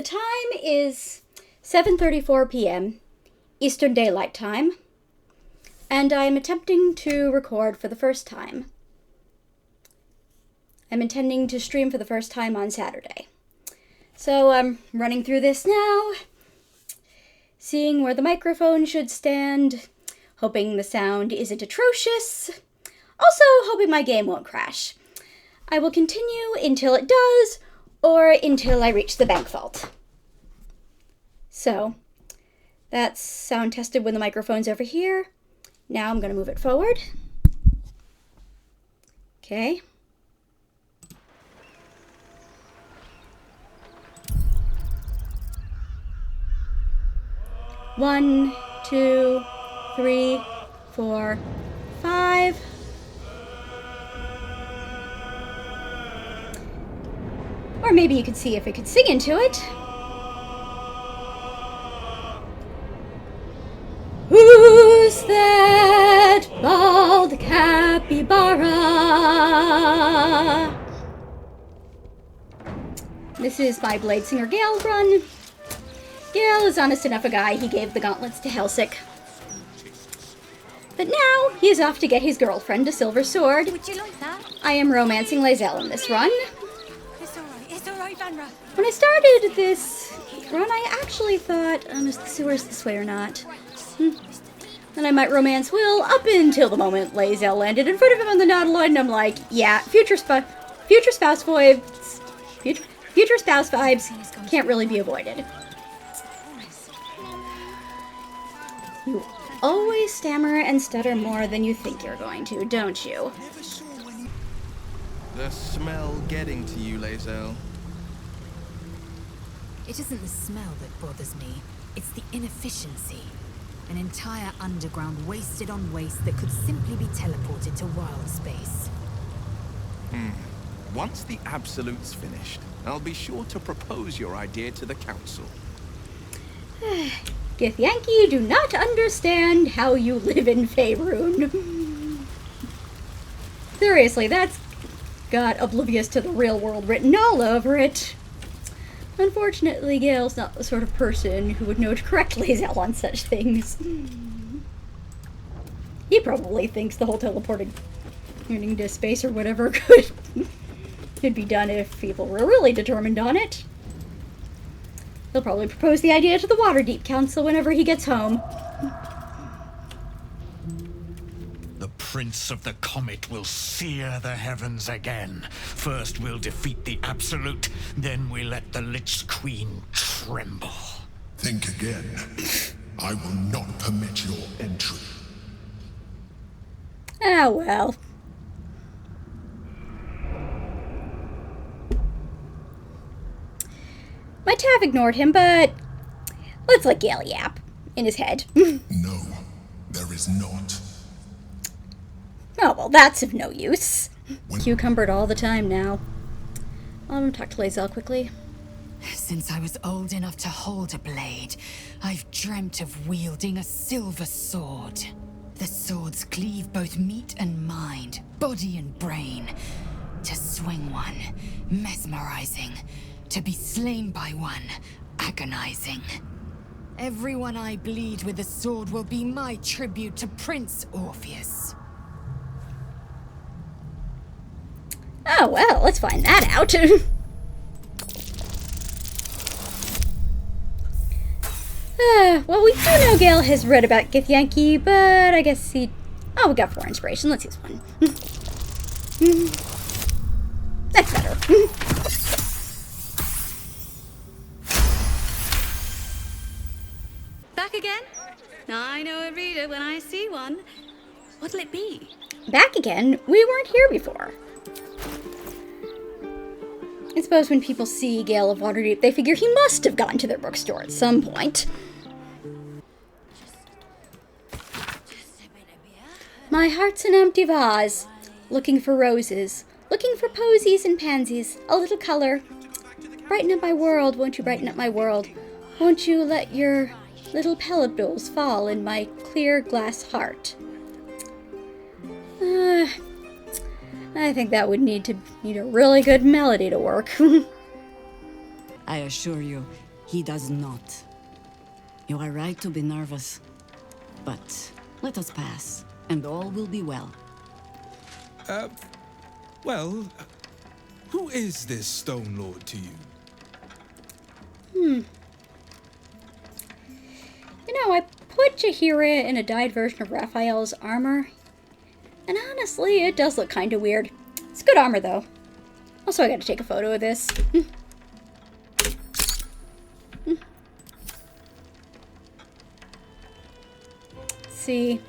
time is 7:34 p.m. Eastern Daylight Time, and I'm attempting to record for the first time. I'm intending to stream for the first time on Saturday. So I'm running through this now, seeing where the microphone should stand, hoping the sound isn't atrocious, also hoping my game won't crash. I will continue until it does, or until I reach the bank vault. So, that's sound tested when the microphone's over here. Now I'm going to move it forward. Okay. One, two, three, four, five. Or maybe you could see if it could sing into it. Who's that bald capybara? This is my Bladesinger Gale run. Gale is honest enough a guy, he gave the gauntlets to Helsik. But now, he is off to get his girlfriend a silver sword. Would you like that? I am romancing Gale in this run. It's alright, Vanra. When I started this run, I actually thought, is the sewers this way or not? Then I might romance Will up until the moment Gale landed in front of him on the Nautiloid, and I'm like, yeah, future spouse vibes can't really be avoided. You always stammer and stutter more than you think you're going to, don't you? The smell getting to you, Lazel. It isn't the smell that bothers me. It's the inefficiency. An entire underground wasted on waste that could simply be teleported to wild space. Once the Absolute's finished, I'll be sure to propose your idea to the Council. Githyanki, you do not understand how you live in Faerun. Seriously, that's got oblivious to the real world written all over it. Unfortunately, Gale's not the sort of person who would know to correct Lazel on such things. He probably thinks the whole teleporting to space or whatever could be done if people were really determined on it. He'll probably propose the idea to the Waterdeep Council whenever he gets home. The Prince of the Comet will sear the heavens again. First we'll defeat the Absolute, then we let the Lich Queen tremble. Think again. I will not permit your entry. Ah, well. Might have ignored him, but let's let Gale yap in his head. No, there is not. Oh, well, that's of no use. Cucumbered all the time now. I'll talk to Lazel quickly. Since I was old enough to hold a blade, I've dreamt of wielding a silver sword. The swords cleave both meat and mind, body and brain. To swing one, mesmerizing. To be slain by one, agonizing. Everyone I bleed with a sword will be my tribute to Prince Orpheus. Oh, well, let's find that out. Well, we do know Gale has read about Githyanki, but I guess he... Oh, we got 4 inspiration. Let's use 1. That's better. Back again? I know a reader when I see one. What'll it be? Back again? We weren't here before. I suppose when people see Gale of Waterdeep, they figure he must have gone to their bookstore at some point. My heart's an empty vase, looking for roses, looking for posies and pansies, a little color. Brighten up my world, won't you brighten up my world? Won't you let your little pebbles fall in my clear glass heart? I think that would need a really good melody to work. I assure you, He does not. You are right to be nervous. But let us pass, and all will be well. Well, who is this Stone Lord to you? You know, I put Jahira in a dyed version of Raphael's armor. And honestly, it does look kind of weird. It's good armor, though. Also, I gotta take a photo of this. Let's see.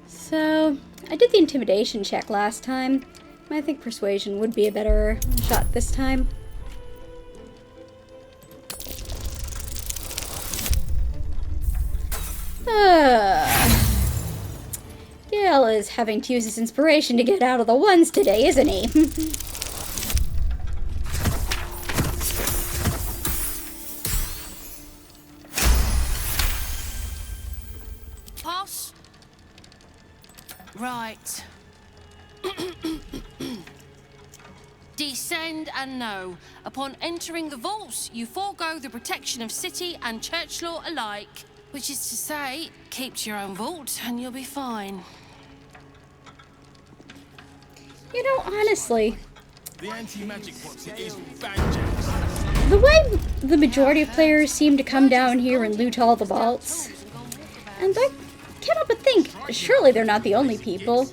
So, I did the intimidation check last time. I think persuasion would be a better shot this time. Gale is having to use his inspiration to get out of the ones today, isn't he? Pass. Right. Descend and know. Upon entering the vaults, you forego the protection of city and church law alike. Which is to say, keep to your own vault and you'll be fine. You know, honestly, The anti-magic box is banjacks. the way the majority of players seem to come down here and loot all the vaults, and I cannot but think, surely they're not the only people.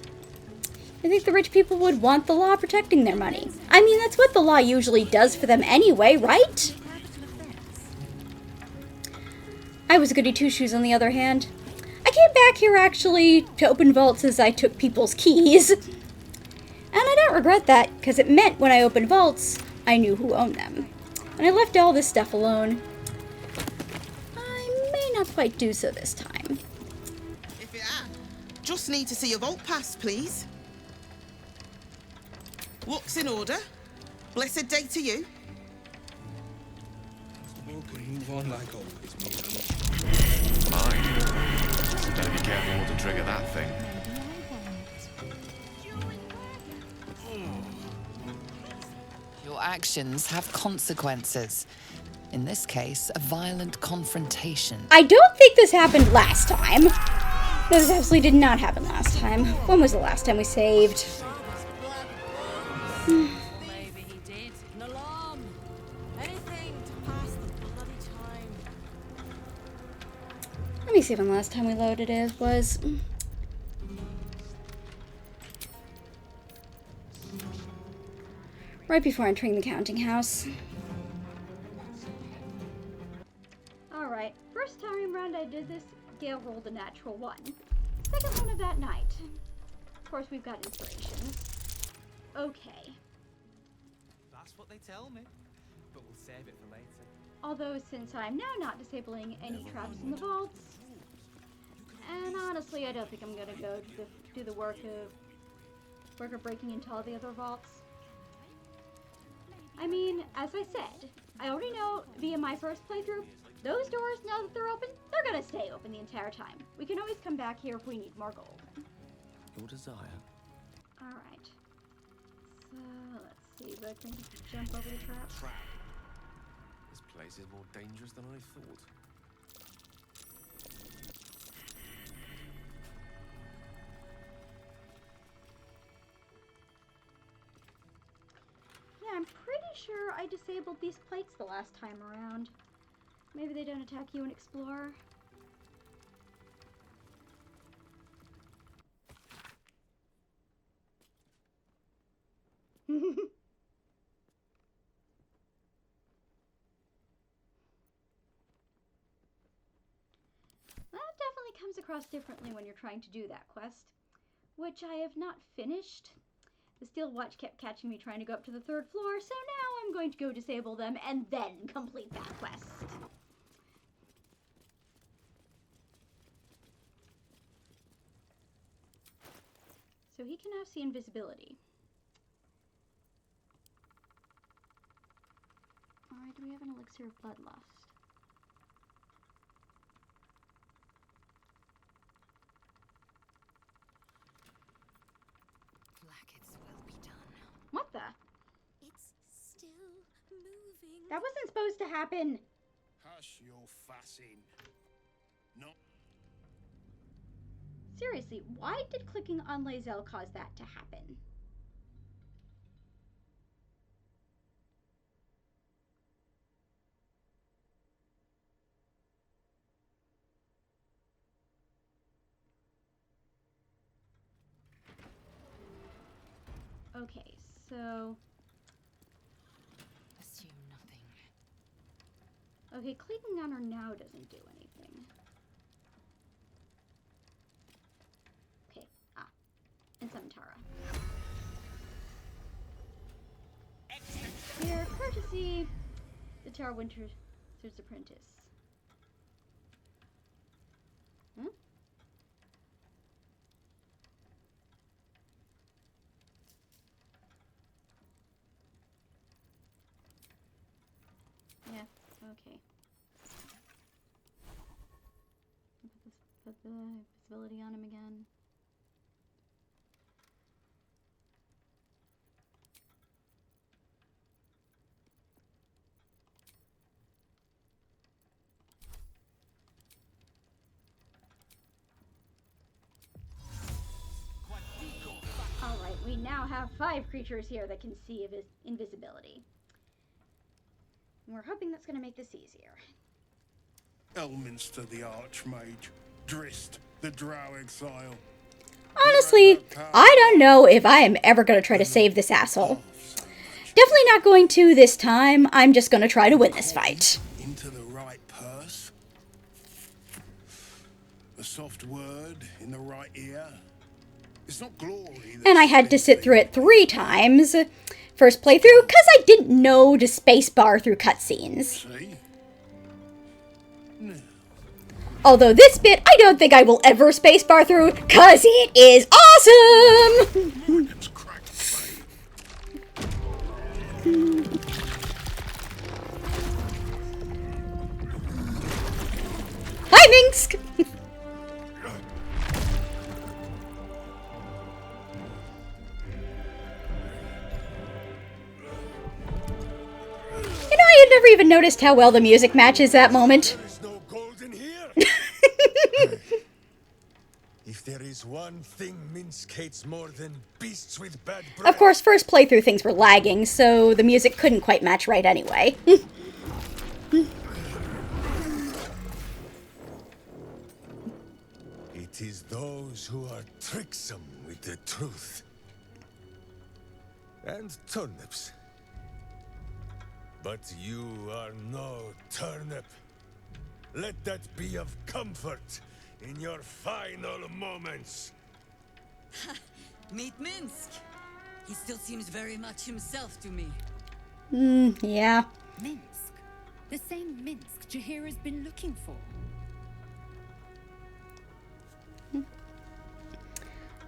I think the rich people would want the law protecting their money. I mean, that's what the law usually does for them anyway, right? I was goody two-shoes on the other hand. I came back here actually to open vaults as I took people's keys. And I don't regret that, because it meant when I opened vaults, I knew who owned them. And I left all this stuff alone. I may not quite do so this time. If it are, just need to see your vault pass, please. Looks in order. Blessed day to you. Move on like always. Mine. Better be careful not to trigger that thing. Your actions have consequences. In this case, a violent confrontation. I don't think this happened last time. This absolutely did not happen last time. When was the last time we saved? Maybe he did. An alarm. Anything to pass the bloody time. Let me see when the last time we loaded it was. Right before entering the counting house. Alright, first time around I did this, Gale rolled a natural 1. Second one of that night. Of course, we've got inspiration. Okay. That's what they tell me, but we'll save it for later. Although, since I'm now not disabling any traps in the vaults, and honestly, I don't think I'm gonna go to do the work of breaking into all the other vaults. I mean, as I said, I already know via my first playthrough, those doors, now that they're open, they're gonna stay open the entire time. We can always come back here if we need more gold. Your desire. Alright. So, let's see if I can jump over the trap. This place is more dangerous than I thought. Yeah, I'm pretty sure I disabled these plates the last time around. Maybe they don't attack you in Explorer. That definitely comes across differently when you're trying to do that quest, which I have not finished. The steel watch kept catching me trying to go up to the 3rd floor, so now I'm going to go disable them and then complete that quest. So he can now see invisibility. Alright, do we have an elixir of bloodlust? Blackets will be done. What the? It's still moving. That wasn't supposed to happen. Hush your fussing. No. Seriously, why did clicking on Lae'zel cause that to happen? Okay, so... Assume nothing. Okay, clicking on her now doesn't do anything. Okay, and summon Tara. Here, courtesy, the Tara Winter's apprentice. Hmm? Yeah, okay. Put the visibility on him again. Alright, we now have 5 creatures here that can see invisibility. And we're hoping that's going to make this easier. Elminster the Archmage. Drist the Drow Exile. Honestly, I don't know if I am ever going to try to save this asshole. Definitely not going to this time. I'm just going to try to win this fight. Into the right purse. A soft word in the right ear. It's not glory. And I had to sit through it 3 times. First playthrough, because I didn't know to spacebar through cutscenes. See? No. Although this bit, I don't think I will ever spacebar through, because it is awesome! Hi, Minsk! You know, I had never even noticed how well the music matches that moment. There's no gold in here. If there is one thing Minsk hates more than beasts with bad breath. Of course, first playthrough things were lagging, so the music couldn't quite match right anyway. It is those who are tricksome with the truth. And turnips. But you are no turnip. Let that be of comfort in your final moments. Meet Minsk. He still seems very much himself to me. Yeah. Minsk. The same Minsk Jaheira's been looking for.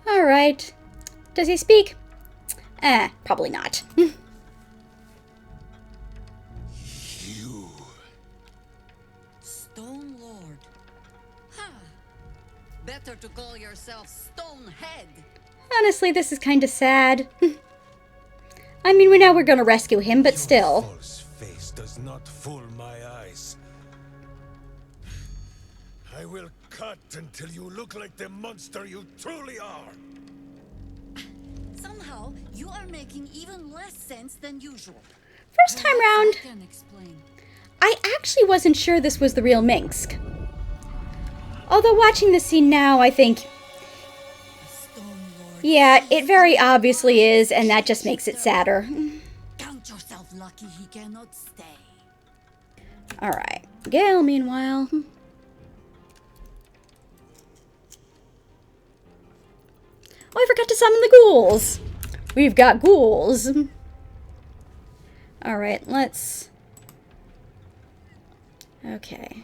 Alright. Does he speak? Probably not. You. Stone Lord. Huh. Better to call yourself Stonehead. Honestly, this is kind of sad. I mean, we know we're gonna rescue him, but still. Your false face does not fool my eyes. I will cut until you look like the monster you truly are. Somehow, you are making even less sense than usual. First time round, I actually wasn't sure this was the real Minsk. Although watching the scene now, I think, yeah, it very obviously is, and that just makes it sadder. Count yourself lucky he cannot stay. Alright, Gale, meanwhile. Oh, I forgot to summon the ghouls. We've got ghouls. Alright, let's... Okay.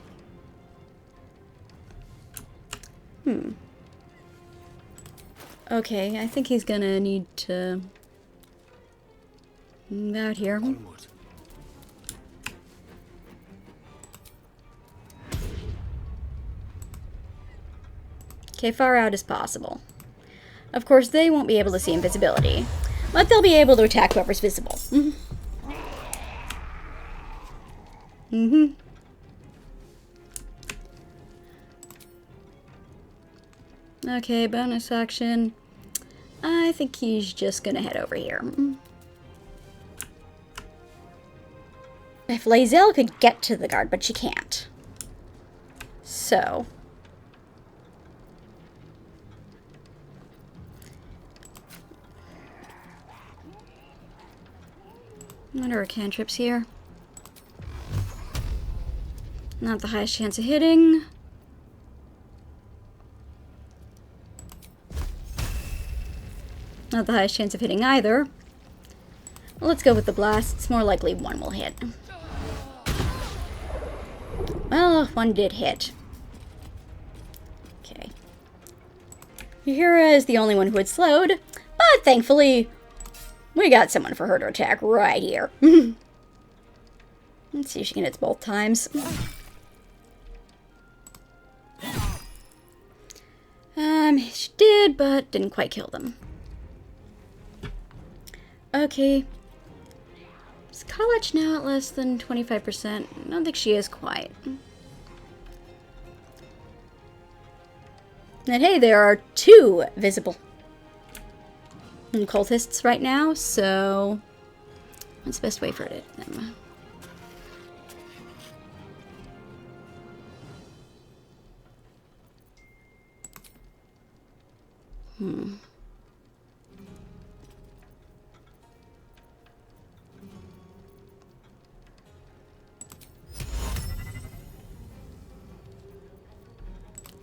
Okay, I think he's gonna need to... move out here. Okay, far out as possible. Of course, they won't be able to see invisibility. But they'll be able to attack whoever's visible. Okay, bonus action. I think he's just gonna head over here. If Lazelle could get to the guard, but she can't. So. What are our cantrips here? Not the highest chance of hitting. Not the highest chance of hitting either. Well, let's go with the blast. It's more likely one will hit. Well, one did hit. Okay. Uhura is the only one who had slowed, but thankfully, we got someone for her to attack right here. Let's see if she can hit both times. She did, but didn't quite kill them. Okay. Is Kalach now at less than 25%? I don't think she is quite. And hey, there are 2 visible cultists right now, so what's the best way for it?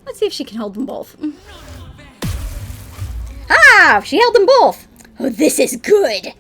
Let's see if she can hold them both. Ah! She held them both! Oh, this is good!